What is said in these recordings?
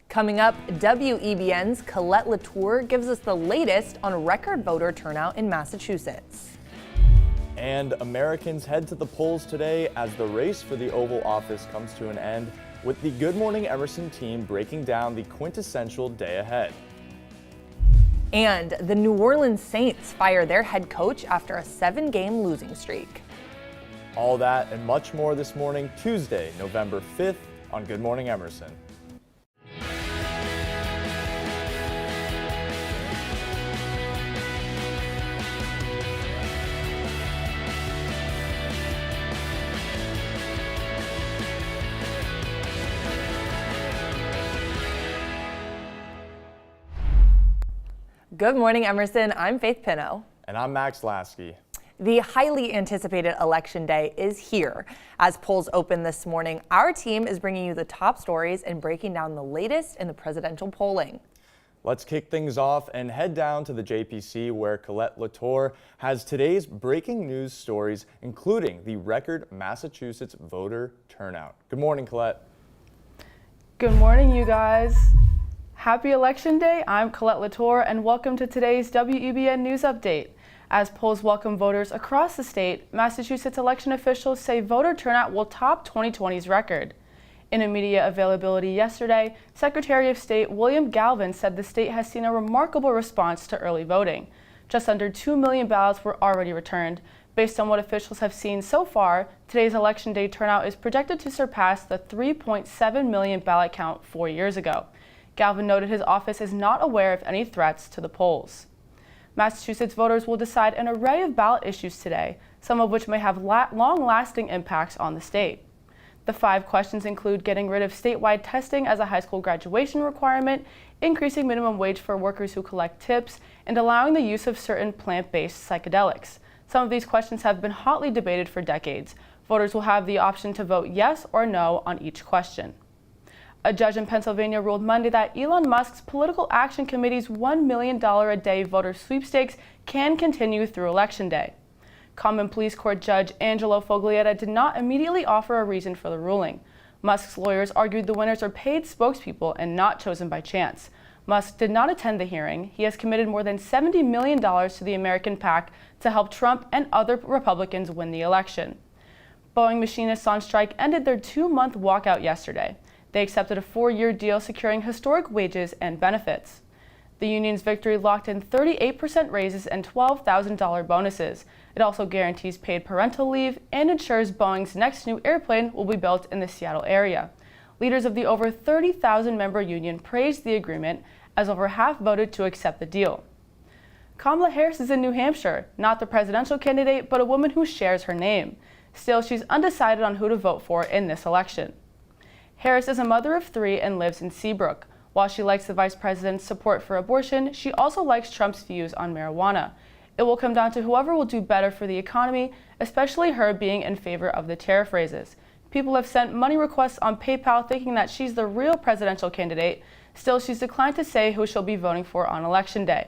Coming up, WEBN's Colette Latour gives us the latest on record voter turnout in Massachusetts. And Americans head to the polls today as the race for the Oval Office comes to an end, with the Good Morning Emerson team breaking down the quintessential day ahead. And the New Orleans Saints fire their head coach after a 7-game losing streak. All that and much more this morning, Tuesday, November 5th on Good Morning Emerson. Good morning, Emerson. I'm Faith Pinno. And I'm Max Lasky. The highly anticipated election day is here. As polls open this morning, our team is bringing you the top stories and breaking down the latest in the presidential polling. Let's kick things off and head down to the JPC, where Colette Latour has today's breaking news stories, including the record Massachusetts voter turnout. Good morning, Colette. Good morning, you guys. Happy Election Day. I'm Colette Latour, and welcome to today's WEBN News Update. As polls welcome voters across the state, Massachusetts election officials say voter turnout will top 2020's record. In a media availability yesterday, Secretary of State William Galvin said the state has seen a remarkable response to early voting. Just under 2 million ballots were already returned. Based on what officials have seen so far, today's Election Day turnout is projected to surpass the 3.7 million ballot count 4 years ago. Galvin noted his office is not aware of any threats to the polls. Massachusetts voters will decide an array of ballot issues today, some of which may have long-lasting impacts on the state. The 5 questions include getting rid of statewide testing as a high school graduation requirement, increasing minimum wage for workers who collect tips, and allowing the use of certain plant-based psychedelics. Some of these questions have been hotly debated for decades. Voters will have the option to vote yes or no on each question. A judge in Pennsylvania ruled Monday that Elon Musk's Political Action Committee's $1 million a day voter sweepstakes can continue through Election Day. Common Pleas Court Judge Angelo Foglietta did not immediately offer a reason for the ruling. Musk's lawyers argued the winners are paid spokespeople and not chosen by chance. Musk did not attend the hearing. He has committed more than $70 million to the American PAC to help Trump and other Republicans win the election. Boeing machinists on strike ended their 2-month walkout yesterday. They accepted a 4-year deal securing historic wages and benefits. The union's victory locked in 38% raises and $12,000 bonuses. It also guarantees paid parental leave and ensures Boeing's next new airplane will be built in the Seattle area. Leaders of the over 30,000-member union praised the agreement, as over half voted to accept the deal. Kamala Harris is in New Hampshire, not the presidential candidate, but a woman who shares her name. Still, she's undecided on who to vote for in this election. Harris is a mother of 3 and lives in Seabrook. While she likes the vice president's support for abortion, she also likes Trump's views on marijuana. It will come down to whoever will do better for the economy, especially her being in favor of the tariff raises. People have sent money requests on PayPal thinking that she's the real presidential candidate. Still, she's declined to say who she'll be voting for on Election Day.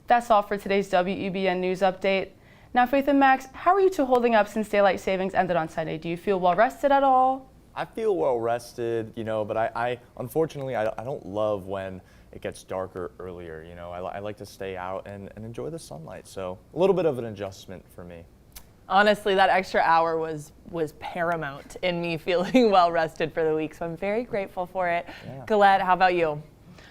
That's all for today's WEBN News Update. Now, Faith and Max, how are you two holding up since daylight savings ended on Sunday? Do you feel well rested at all? I feel well rested, but I unfortunately, I don't love when it gets darker earlier. I like to stay out and enjoy the sunlight. So a little bit of an adjustment for me. Honestly, that extra hour was paramount in me feeling well rested for the week. So I'm very grateful for it. Yeah. Colette, how about you?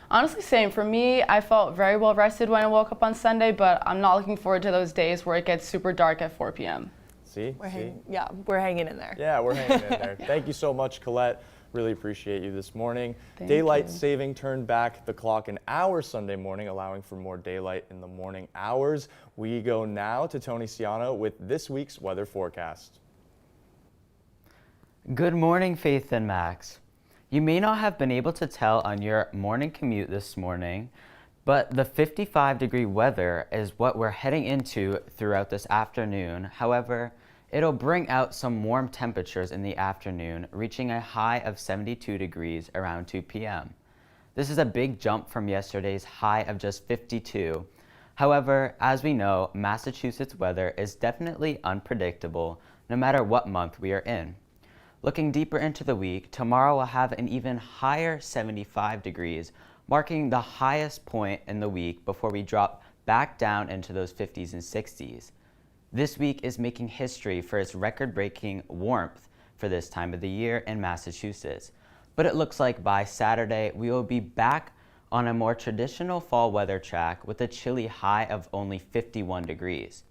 Honestly, same. For me, I felt very well rested when I woke up on Sunday, but I'm not looking forward to those days where it gets super dark at 4 p.m. We're hanging in there. Yeah, we're hanging in there. Thank you so much, Colette. Really appreciate you this morning. Thank Daylight you. saving turned back the clock an hour Sunday morning, allowing for more daylight in the morning hours. We go now to Tony Ciano with this week's weather forecast. Good morning, Faith and Max. You may not have been able to tell on your morning commute this morning, but the 55-degree weather is what we're heading into throughout this afternoon. However, it'll bring out some warm temperatures in the afternoon, reaching a high of 72 degrees around 2 p.m. This is a big jump from yesterday's high of just 52. However, as we know, Massachusetts weather is definitely unpredictable no matter what month we are in. Looking deeper into the week, tomorrow will have an even higher 75 degrees, marking the highest point in the week before we drop back down into those 50s and 60s. This week is making history for its record-breaking warmth for this time of the year in Massachusetts. But it looks like by Saturday, we will be back on a more traditional fall weather track with a chilly high of only 51 degrees.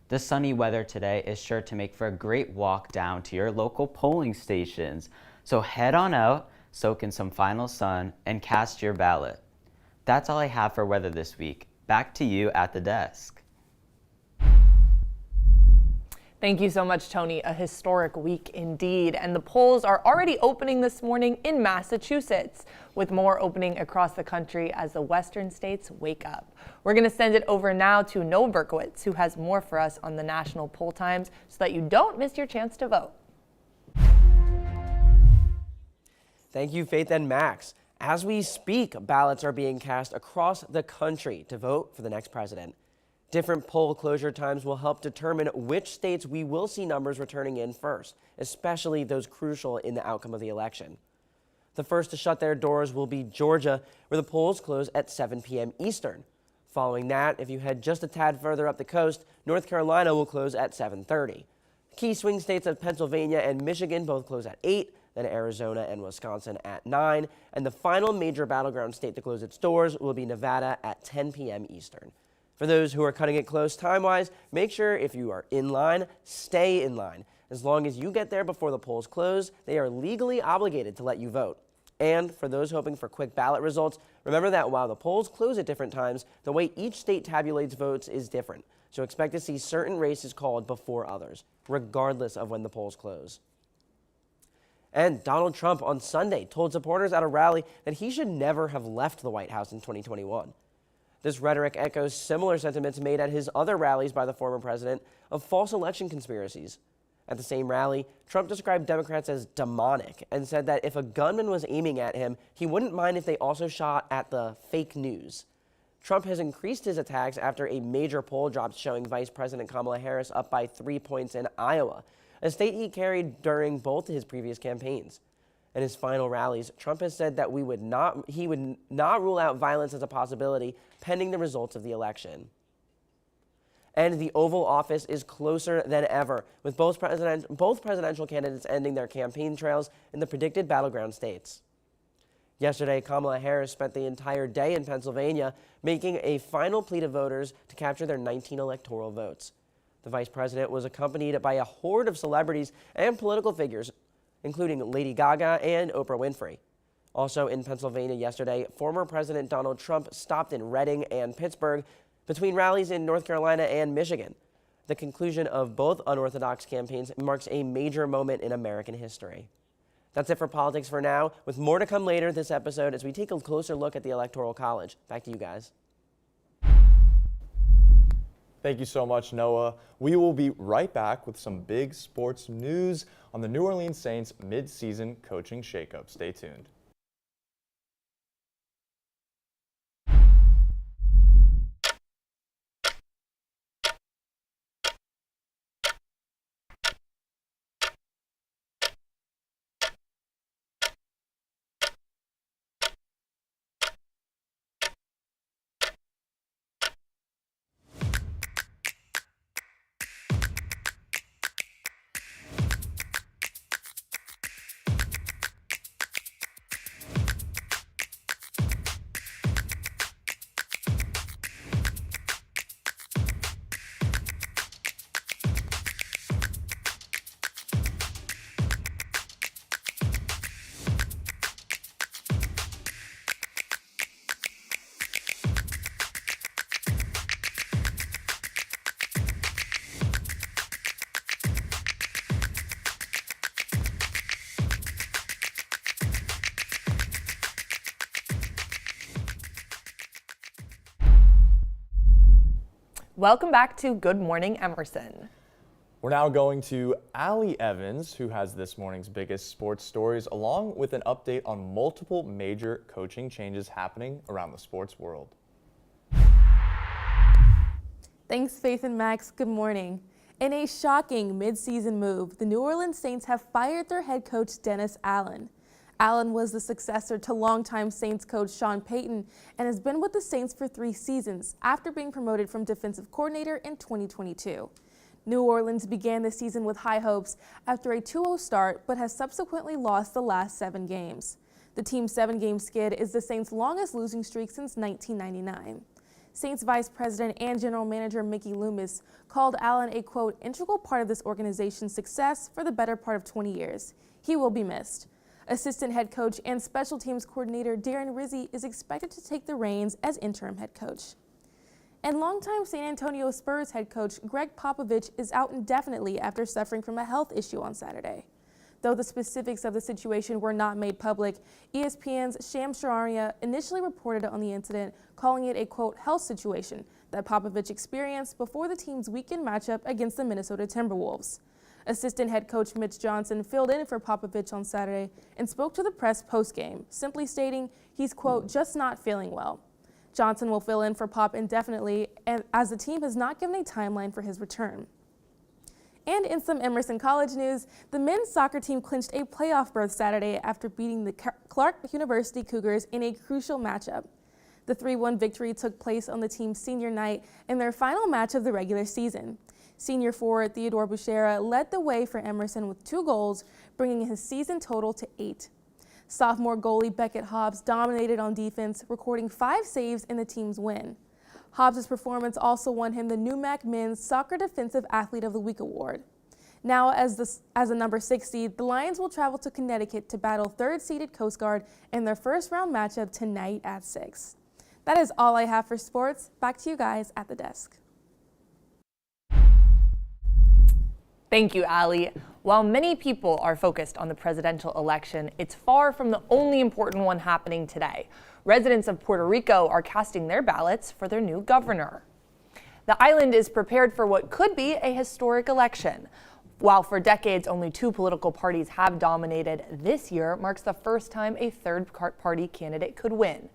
The sunny weather today is sure to make for a great walk down to your local polling stations. So head on out, soak in some final sun, and cast your ballot. That's all I have for weather this week. Back to you at the desk. Thank you so much, Tony. A historic week indeed. And the polls are already opening this morning in Massachusetts, with more opening across the country as the western states wake up. We're going to send it over now to Noah Berkowitz, who has more for us on the national poll times so that you don't miss your chance to vote. Thank you, Faith and Max. As we speak, ballots are being cast across the country to vote for the next president. Different poll closure times will help determine which states we will see numbers returning in first, especially those crucial in the outcome of the election. The first to shut their doors will be Georgia, where the polls close at 7 p.m. Eastern. Following that, if you head just a tad further up the coast, North Carolina will close at 7:30. Key swing states of Pennsylvania and Michigan both close at 8, then Arizona and Wisconsin at 9, and the final major battleground state to close its doors will be Nevada at 10 p.m. Eastern. For those who are cutting it close time-wise, make sure if you are in line, stay in line. As long as you get there before the polls close, they are legally obligated to let you vote. And for those hoping for quick ballot results, remember that while the polls close at different times, the way each state tabulates votes is different. So expect to see certain races called before others, regardless of when the polls close. And Donald Trump on Sunday told supporters at a rally that he should never have left the White House in 2021. This rhetoric echoes similar sentiments made at his other rallies by the former president of false election conspiracies. At the same rally, Trump described Democrats as demonic and said that if a gunman was aiming at him, he wouldn't mind if they also shot at the fake news. Trump has increased his attacks after a major poll dropped showing Vice President Kamala Harris up by 3 points in Iowa, a state he carried during both his previous campaigns. In his final rallies, Trump has said that he would not rule out violence as a possibility pending the results of the election. And the Oval Office is closer than ever, with both presidential candidates ending their campaign trails in the predicted battleground states. Yesterday, Kamala Harris spent the entire day in Pennsylvania making a final plea to voters to capture their 19 electoral votes. The vice president was accompanied by a horde of celebrities and political figures, including Lady Gaga and Oprah Winfrey. Also in Pennsylvania yesterday, former President Donald Trump stopped in Reading and Pittsburgh between rallies in North Carolina and Michigan. The conclusion of both unorthodox campaigns marks a major moment in American history. That's it for politics for now, with more to come later this episode as we take a closer look at the Electoral College. Back to you guys. Thank you so much, Noah. We will be right back with some big sports news on the New Orleans Saints mid-season coaching shakeup. Stay tuned. Welcome back to Good Morning Emerson. We're now going to Allie Evans, who has this morning's biggest sports stories, along with an update on multiple major coaching changes happening around the sports world. Thanks, Faith and Max. Good morning. In a shocking midseason move, the New Orleans Saints have fired their head coach Dennis Allen. Allen was the successor to longtime Saints coach Sean Payton and has been with the Saints for 3 seasons after being promoted from defensive coordinator in 2022. New Orleans began the season with high hopes after a 2-0 start, but has subsequently lost the last 7 games. The team's 7-game skid is the Saints' longest losing streak since 1999. Saints Vice President and General Manager Mickey Loomis called Allen a, quote, integral part of this organization's success for the better part of 20 years. He will be missed. Assistant head coach and special teams coordinator Darren Rizzi is expected to take the reins as interim head coach. And longtime San Antonio Spurs head coach Greg Popovich is out indefinitely after suffering from a health issue on Saturday. Though the specifics of the situation were not made public, ESPN's Shams Charania initially reported on the incident, calling it a, quote, health situation that Popovich experienced before the team's weekend matchup against the Minnesota Timberwolves. Assistant head coach Mitch Johnson filled in for Popovich on Saturday and spoke to the press post-game, simply stating he's, quote, just not feeling well. Johnson will fill in for Pop indefinitely, and as the team has not given a timeline for his return. And in some Emerson College news, the men's soccer team clinched a playoff berth Saturday after beating the Clark University Cougars in a crucial matchup. The 3-1 victory took place on the team's senior night in their final match of the regular season. Senior forward Theodore Bouchera led the way for Emerson with 2 goals, bringing his season total to 8. Sophomore goalie Beckett Hobbs dominated on defense, recording 5 saves in the team's win. Hobbs' performance also won him the NUMAC Men's Soccer Defensive Athlete of the Week award. Now, as a number 6 seed, the Lions will travel to Connecticut to battle 3rd-seeded Coast Guard in their first-round matchup tonight at 6. That is all I have for sports. Back to you guys at the desk. Thank you, Allie. While many people are focused on the presidential election, it's far from the only important one happening today. Residents of Puerto Rico are casting their ballots for their new governor. The island is prepared for what could be a historic election. While for decades only 2 political parties have dominated, this year marks the first time a third party candidate could win.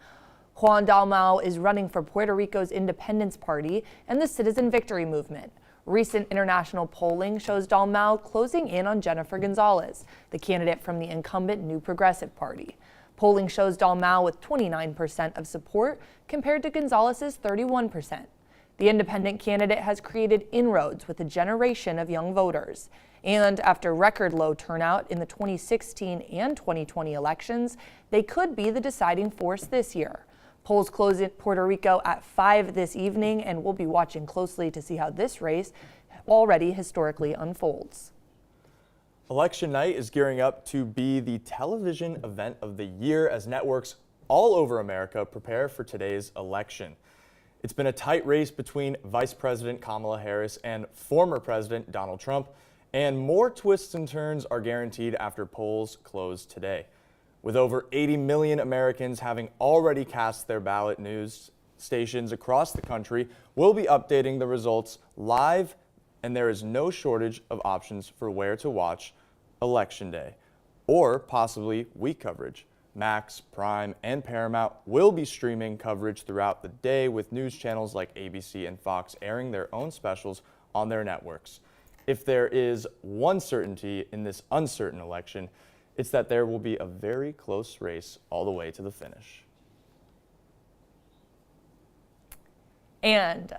Juan Dalmau is running for Puerto Rico's Independence Party and the Citizen Victory Movement. Recent international polling shows Dalmau closing in on Jennifer Gonzalez, the candidate from the incumbent New Progressive Party. Polling shows Dalmau with 29% of support compared to Gonzalez's 31%. The independent candidate has created inroads with a generation of young voters. And after record low turnout in the 2016 and 2020 elections, they could be the deciding force this year. Polls close in Puerto Rico at 5 this evening, and we'll be watching closely to see how this race already historically unfolds. Election night is gearing up to be the television event of the year as networks all over America prepare for today's election. It's been a tight race between Vice President Kamala Harris and former President Donald Trump, and more twists and turns are guaranteed after polls close today. With over 80 million Americans having already cast their ballot, news stations across the country will be updating the results live, and there is no shortage of options for where to watch Election Day, or possibly week coverage. Max, Prime, and Paramount will be streaming coverage throughout the day, with news channels like ABC and Fox airing their own specials on their networks. If there is one certainty in this uncertain election, it's that there will be a very close race all the way to the finish. And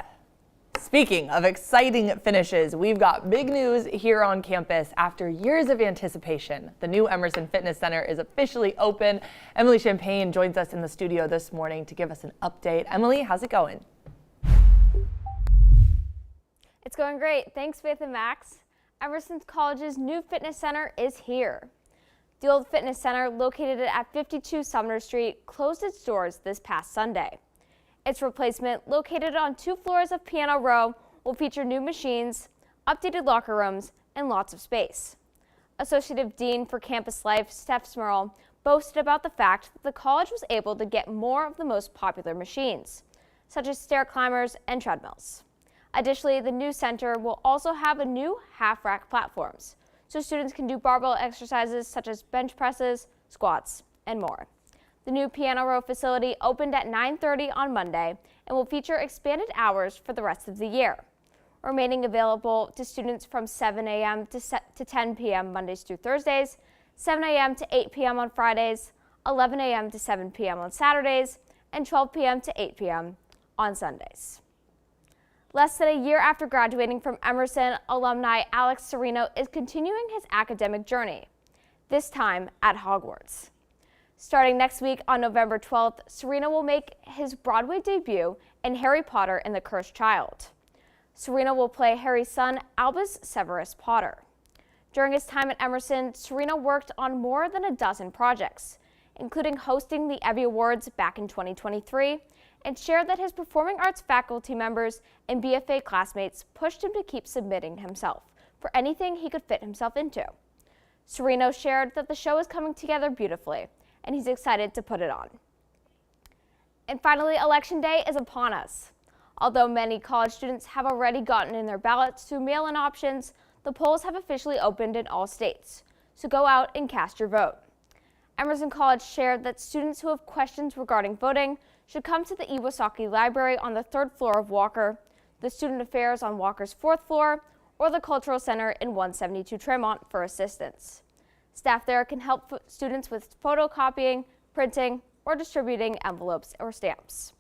speaking of exciting finishes, we've got big news here on campus. After years of anticipation, the new Emerson Fitness Center is officially open. Emily Champagne joins us in the studio this morning to give us an update. Emily, how's it going? It's going great. Thanks, Faith and Max. Emerson College's new fitness center is here. The old fitness center, located at 52 Sumner Street, closed its doors this past Sunday. Its replacement, located on 2 floors of Piano Row, will feature new machines, updated locker rooms, and lots of space. Associate Dean for Campus Life, Steph Smurl, boasted about the fact that the college was able to get more of the most popular machines, such as stair climbers and treadmills. Additionally, the new center will also have a new half-rack platforms, so students can do barbell exercises such as bench presses, squats, and more. The new Piano Row facility opened at 9:30 on Monday and will feature expanded hours for the rest of the year. remaining available to students from 7 a.m. to 10 p.m. Mondays through Thursdays, 7 a.m. to 8 p.m. on Fridays, 11 a.m. to 7 p.m. on Saturdays, and 12 p.m. to 8 p.m. on Sundays. Less than a year after graduating from Emerson, alumni Alex Serino is continuing his academic journey, this time at Hogwarts. Starting next week on November 12th, Serino will make his Broadway debut in Harry Potter and the Cursed Child. Serino will play Harry's son, Albus Severus Potter. During his time at Emerson, Serino worked on more than a dozen projects, including hosting the Evie Awards back in 2023, and shared that his performing arts faculty members and BFA classmates pushed him to keep submitting himself for anything he could fit himself into. Serino shared that the show is coming together beautifully, and he's excited to put it on. And finally, Election Day is upon us. Although many college students have already gotten in their ballots through mail-in options, the polls have officially opened in all states, so go out and cast your vote. Emerson College shared that students who have questions regarding voting should come to the Iwasaki Library on the 3rd floor of Walker, the Student Affairs on Walker's 4th floor, or the Cultural Center in 172 Tremont for assistance. Staff there can help students with photocopying, printing, or distributing envelopes or stamps.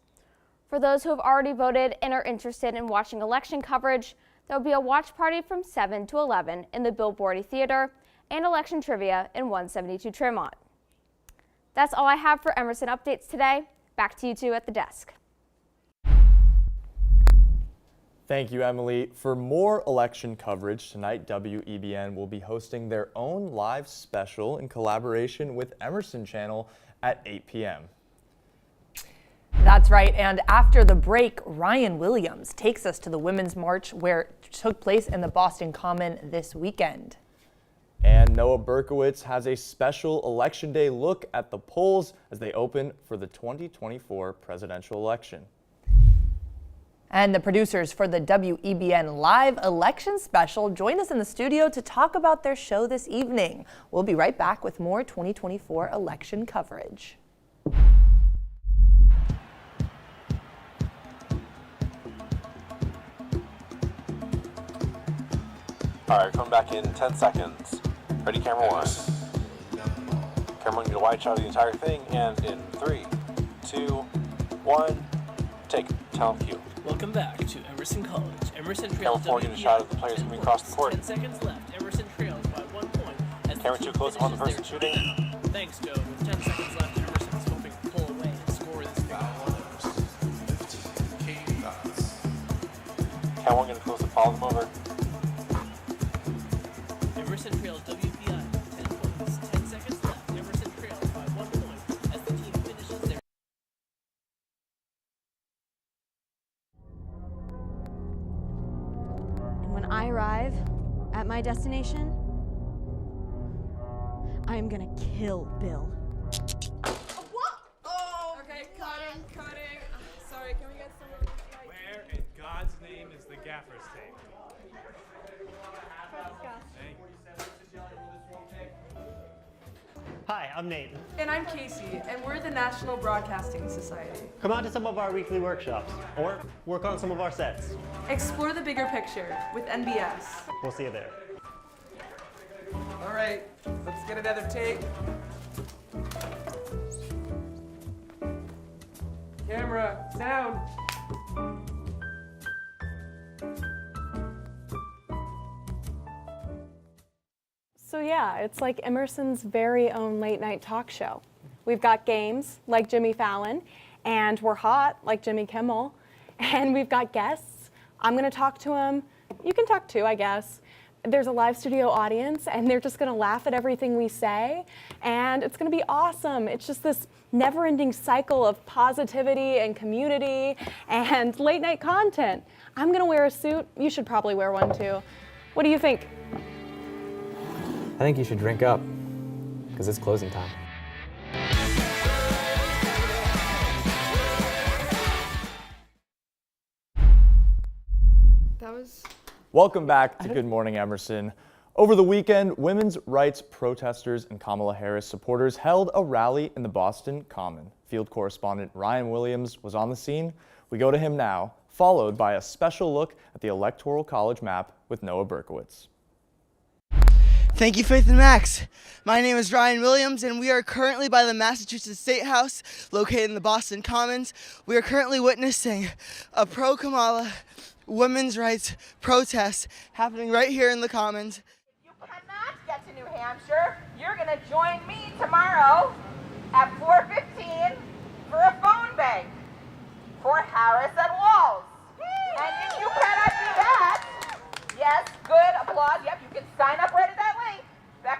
For those who have already voted and are interested in watching election coverage, there will be a watch party from 7 to 11 in the Billboardy Theater and election trivia in 172 Tremont. That's all I have for Emerson Updates today. Back to you two at the desk. Thank you, Emily. For more election coverage tonight, WEBN will be hosting their own live special in collaboration with Emerson Channel at 8 p.m. That's right, and after the break, Ryan Williams takes us to the Women's March where it took place in the Boston Common this weekend. And Noah Berkowitz has a special Election Day look at the polls as they open for the 2024 presidential election. And the producers for the WEBN Live Election Special join us in the studio to talk about their show this evening. We'll be right back with more 2024 election coverage. All right, coming back in 10 seconds. Ready, camera one. Camera one, get a wide shot of the entire thing, and in 3, 2, 1, take it. Talent cue. Welcome back to Emerson College. Emerson Camera trails 4, get a shot of the players coming across the court. 10 seconds left. Emerson trails by 1 point. As Camera 2 close on the person shooting. Thanks, Joe. With 10 seconds left, Emerson is hoping to pull away and score this big one. Camera 1, get a close up, follow them over. Emerson trails WPI 10 points. 10 seconds left. Emerson trails by 1 point as the team finishes their. And when I arrive at my destination, I am gonna kill Bill. What? Oh! Okay, cutting. Sorry, can we get some of this? Where in God's name is the gaffer's tape? Hi, I'm Nate. And I'm Casey, and we're the National Broadcasting Society. Come out to some of our weekly workshops, or work on some of our sets. Explore the bigger picture with NBS. We'll see you there. All right, let's get another take. Camera, sound. So yeah, it's like Emerson's very own late night talk show. We've got games like Jimmy Fallon, and we're hot like Jimmy Kimmel, and we've got guests. I'm gonna talk to them. You can talk too, I guess. There's a live studio audience, and they're just gonna laugh at everything we say, and it's gonna be awesome. It's just this never-ending cycle of positivity and community and late night content. I'm gonna wear a suit. You should probably wear one too. What do you think? I think you should drink up, because it's closing time. Welcome back to Good Morning Emerson. Over the weekend, women's rights protesters and Kamala Harris supporters held a rally in the Boston Common. Field correspondent Ryan Williams was on the scene. We go to him now followed by a special look at the Electoral College map with Noah Berkowitz. Thank you, Faith and Max. My name is Ryan Williams, and we are currently by the Massachusetts State House, located in the Boston Commons. We are currently witnessing a pro-Kamala women's rights protest happening right here in the Commons. If you cannot get to New Hampshire, you're going to join me tomorrow at 4:15 for a phone bank for Harris and Walls. And if you cannot do that, yes, good, applause, yep, you can sign up right at that link.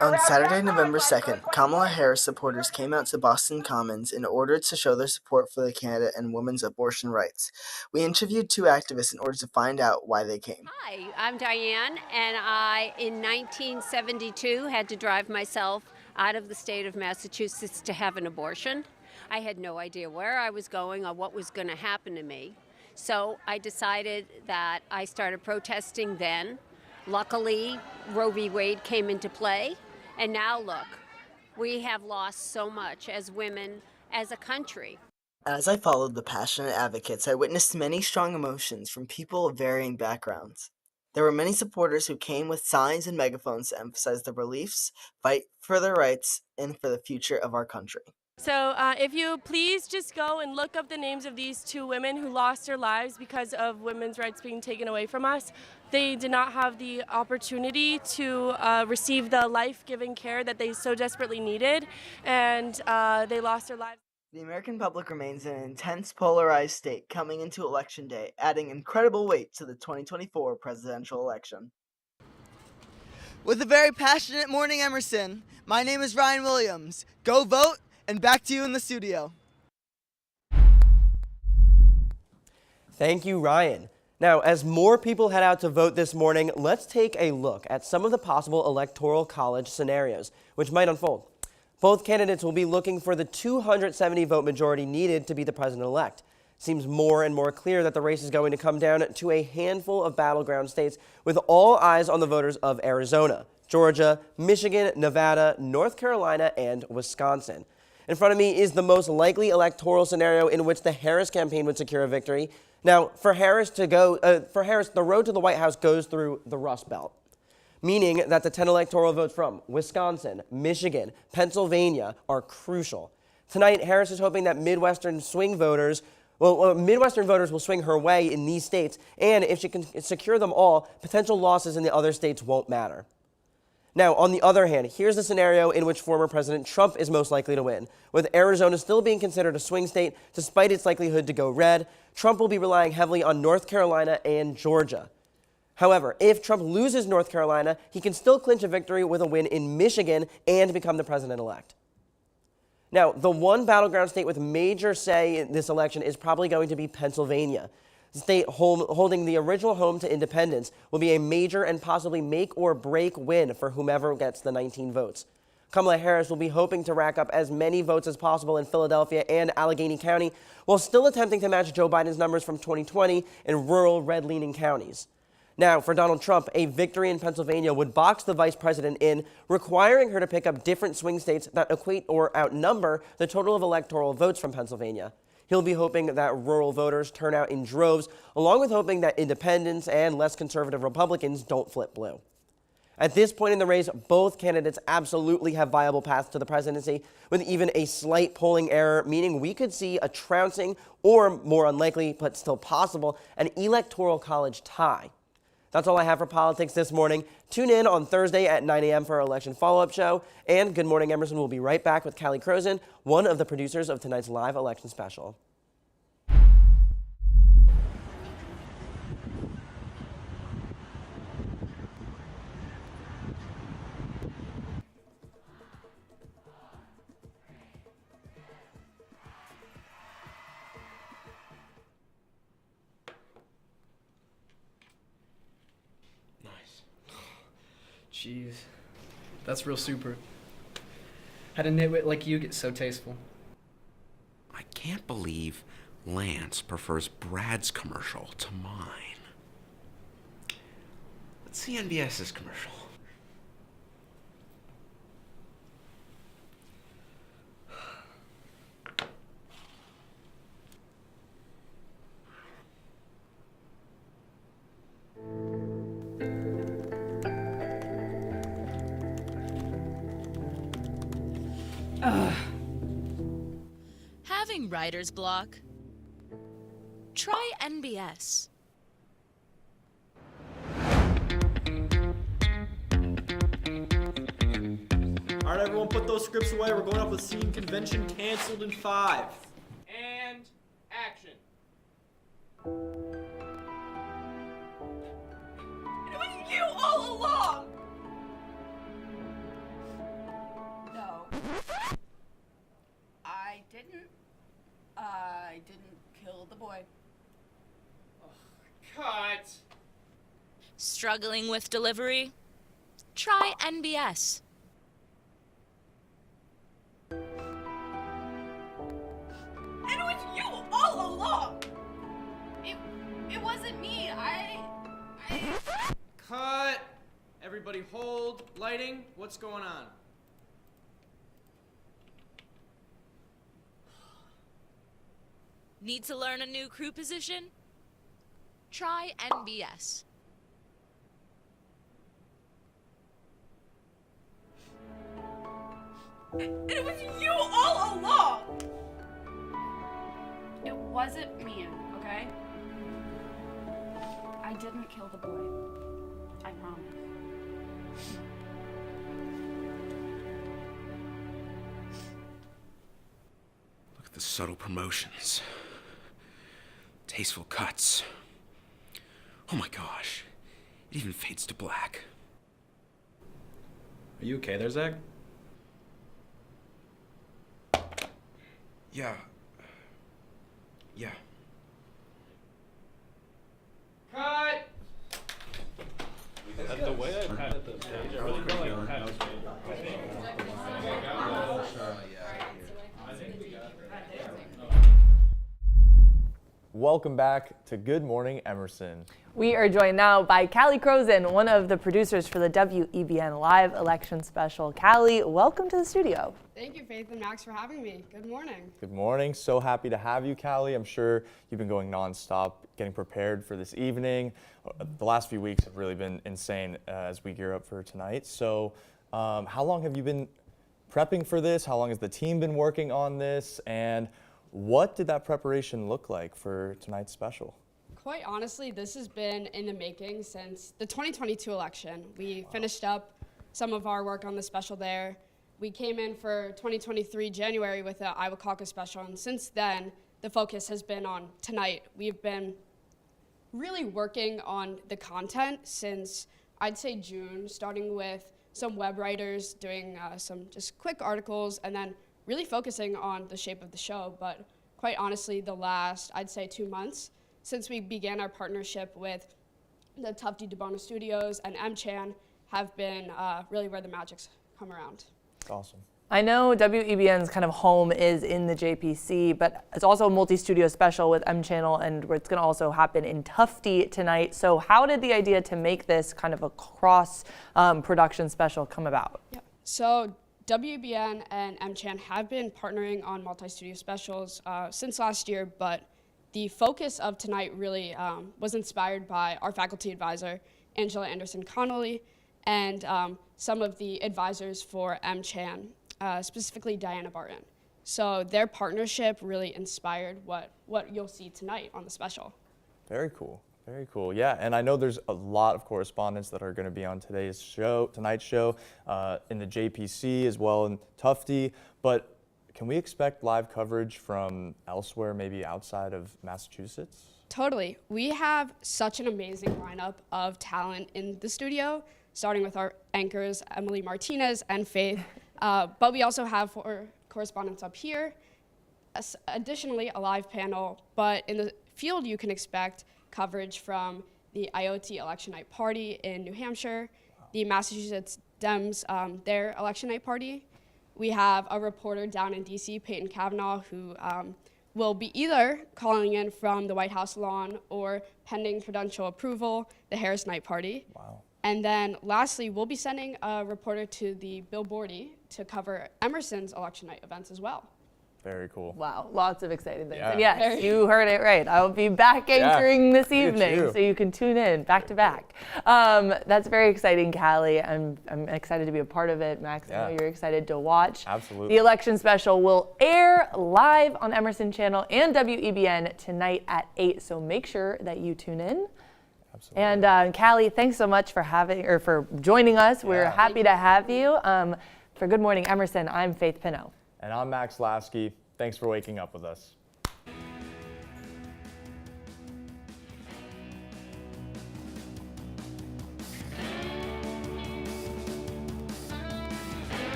On Saturday, November 2nd, Kamala Harris supporters came out to Boston Commons in order to show their support for the candidate and women's abortion rights. We interviewed two activists in order to find out why they came. Hi, I'm Diane, and I, in 1972, had to drive myself out of the state of Massachusetts to have an abortion. I had no idea where I was going or what was going to happen to me. So I decided that I started protesting then. Luckily, Roe v. Wade came into play, and now look, we have lost so much as women, as a country. As I followed the passionate advocates, I witnessed many strong emotions from people of varying backgrounds. There were many supporters who came with signs and megaphones to emphasize their beliefs, fight for their rights, and for the future of our country. So if you please just go and look up the names of these two women who lost their lives because of women's rights being taken away from us. They did not have the opportunity to receive the life-giving care that they so desperately needed, and they lost their lives. The American public remains in an intense, polarized state coming into Election Day, adding incredible weight to the 2024 presidential election. With a very passionate Morning Emerson, my name is Ryan Williams. Go vote, and back to you in the studio. Thank you, Ryan. Now, as more people head out to vote this morning, let's take a look at some of the possible Electoral College scenarios, which might unfold. Both candidates will be looking for the 270 vote majority needed to be the president-elect. Seems more and more clear that the race is going to come down to a handful of battleground states, with all eyes on the voters of Arizona, Georgia, Michigan, Nevada, North Carolina, and Wisconsin. In front of me is the most likely electoral scenario in which the Harris campaign would secure a victory. Now, for Harris, the road to the White House goes through the Rust Belt, meaning that the 10 electoral votes from Wisconsin, Michigan, Pennsylvania are crucial. Tonight, Harris is hoping that Midwestern voters will swing her way in these states, and if she can secure them all, potential losses in the other states won't matter. Now, on the other hand, here's the scenario in which former President Trump is most likely to win. With Arizona still being considered a swing state, despite its likelihood to go red, Trump will be relying heavily on North Carolina and Georgia. However, if Trump loses North Carolina, he can still clinch a victory with a win in Michigan and become the president-elect. Now, the one battleground state with major say in this election is probably going to be Pennsylvania. The state holding the original home to independence will be a major and possibly make or break win for whomever gets the 19 votes. Kamala Harris will be hoping to rack up as many votes as possible in Philadelphia and Allegheny County, while still attempting to match Joe Biden's numbers from 2020 in rural red-leaning counties. Now, for Donald Trump, a victory in Pennsylvania would box the vice president in, requiring her to pick up different swing states that equate or outnumber the total of electoral votes from Pennsylvania. He'll be hoping that rural voters turn out in droves, along with hoping that independents and less conservative Republicans don't flip blue. At this point in the race, both candidates absolutely have viable paths to the presidency, with even a slight polling error, meaning we could see a trouncing or, more unlikely, but still possible, an Electoral College tie. That's all I have for politics this morning. Tune in on Thursday at 9 a.m. for our election follow-up show. And Good Morning Emerson will be right back with Callie Crozen, one of the producers of tonight's live election special. Jeez, that's real super. Had a nitwit like you get so tasteful. I can't believe Lance prefers Brad's commercial to mine. Let's see NBS's commercial. Having writer's block? Try NBS. All right, everyone, put those scripts away. We're going up with scene convention canceled in 5. And action. It was you all along! No. I didn't kill the boy. Cut. Struggling with delivery? Try NBS. It was you all along! It wasn't me. I... Cut. Everybody hold. Lighting. What's going on? Need to learn a new crew position? Try NBS. It was you all along! It wasn't me, okay? I didn't kill the boy. I promise. Look at the subtle promotions. Tasteful cuts. Oh my gosh. It even fades to black. Are you okay there, Zach? Yeah. Yeah. Cut. The way I patted the stage, I really felt like Welcome back to Good Morning Emerson. We are joined now by Callie Crozen, one of the producers for the WEBN Live Election Special. Callie, welcome to the studio. Thank you, Faith and Max, for having me. Good morning. Good morning. So happy to have you, Callie. I'm sure you've been going nonstop, getting prepared for this evening. The last few weeks have really been insane as we gear up for tonight. So how long have you been prepping for this? How long has the team been working on this? And what did that preparation look like for tonight's special? Quite honestly, this has been in the making since the 2022 election. We finished up some of our work on the special there. We came in for 2023 January with the Iowa Caucus special, and since then, the focus has been on tonight. We've been really working on the content since, I'd say, June, starting with some web writers doing some just quick articles, and then really focusing on the shape of the show. But quite honestly, the last, I'd say, 2 months since we began our partnership with the Tufty DeBona Studios and M-Chan have been really where the magic's come around. That's awesome. I know WEBN's kind of home is in the JPC, but it's also a multi-studio special with M-Channel, and it's going to also happen in Tufty tonight. So how did the idea to make this kind of a cross-production special come about? Yep. So WEBN and M-Chan have been partnering on multi-studio specials since last year, but the focus of tonight really was inspired by our faculty advisor, Angela Anderson-Connolly, and some of the advisors for M-Chan, specifically Diana Barton. So their partnership really inspired what you'll see tonight on the special. Very cool. Very cool. Yeah, and I know there's a lot of correspondents that are going to be on tonight's show, in the JPC as well in Tufty. But can we expect live coverage from elsewhere, maybe outside of Massachusetts? Totally. We have such an amazing lineup of talent in the studio, starting with our anchors, Emily Martinez and Faith. But we also have 4 correspondents up here. Additionally, a live panel. But in the field, you can expect coverage from the IoT election night party in New Hampshire, the Massachusetts Dems, their election night party. We have a reporter down in DC, Peyton Kavanaugh, who will be either calling in from the White House lawn or pending presidential approval, the Harris night party. Wow. And then lastly, we'll be sending a reporter to the Billboardy to cover Emerson's election night events as well. Very cool. Wow, lots of exciting things. Yeah. And yes, you heard it right. I will be back anchoring this evening, so you can tune in back to back. That's very exciting, Callie. I'm excited to be a part of it. Max, I know you're excited to watch. Absolutely. The election special will air live on Emerson Channel and WEBN tonight at 8, so make sure that you tune in. Absolutely. And Callie, thanks so much for joining us. We're happy to have you. For Good Morning Emerson, I'm Faith Pinot. And I'm Max Lasky. Thanks for waking up with us.